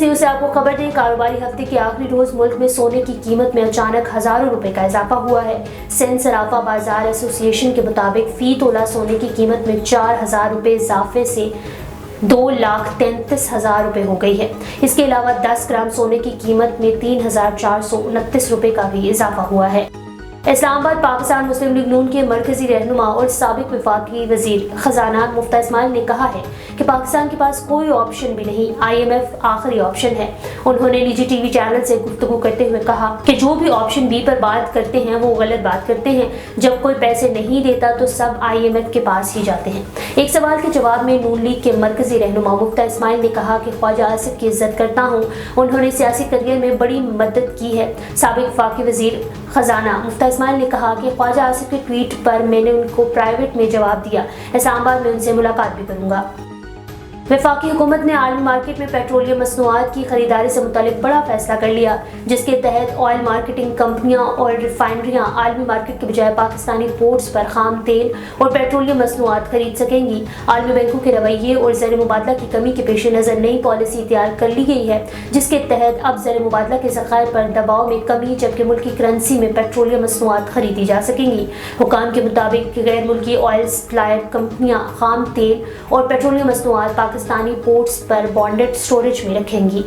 Business news से आपको खबर दें, कारोबारी हफ्ते के आखिरी रोज मुल्क में सोने की कीमत में अचानक हजारों रुपए का इजाफा हुआ है। सिंध सराफा बाजार एसोसिएशन के मुताबिक फी तोला सोने की कीमत में 4,000 रुपए इजाफे से 2,33,000 रुपए हो गई है। इसके अलावा 10 ग्राम सोने की कीमत में 3,429 रुपए का भी इजाफा हुआ है। इस्लामाबाद पाकिस्तान मुस्लिम लीग नून के मरकजी रहनुमा और साबिक वफाकी वजीर खजाना मुफ्ता इस्माइल ने कहा है कि पाकिस्तान के पास कोई ऑप्शन भी नहीं, IMF आखिरी ऑप्शन है। उन्होंने निजी टीवी चैनल से गुफ्तगू करते हुए कहा कि जो भी ऑप्शन बी पर बात करते हैं वो गलत बात करते हैं। जब कोई पैसे नहीं देता तो सब IMF के पास ही जाते हैं। एक सवाल के जवाब में नून लीग के मरकजी रहनुमा मुफ्ता इस्माइल ने कहा कि ख्वाजा आसिफ की इज्जत करता हूँ, उन्होंने सियासी करियर में बड़ी मदद की है। साबिक वफाकी वजीर खजाना मुफ्ता इस्माइल ने कहा कि ख्वाजा आसिफ के ट्वीट पर मैंने उनको प्राइवेट में जवाब दिया, इस्लामाबाद में उनसे मुलाकात भी करूंगा। वफाकी हुकूमत ने आलमी मार्केट में पेट्रोलियम मसनूआत की खरीदारी से मुतालिक बड़ा फैसला कर लिया, जिसके तहत ऑयल मार्केटिंग कंपनियां और रिफाइनरियां आलमी मार्केट के बजाय पाकिस्तानी पोर्ट्स पर खाम तेल और पेट्रोलियम मसनूआत खरीद सकेंगी। आलमी बैंकों के रवैये और ज़र मुबादला की कमी के पेश नज़र नई पॉलिसी तैयार कर ली गई है, जिसके तहत अब ज़र मुबादला के ज़खायर पर दबाव में कमी, जबकि मुल्की करेंसी में पेट्रोलियम मसनूआत खरीदी जा सकेंगी। हुकाम के मुताबिक गैर मुल्की ऑयल सप्लायर कंपनियां खाम तेल और पेट्रोलियम मसनूआत पाकिस्तानी पोर्ट्स पर बॉन्डेड स्टोरेज में रखेंगी।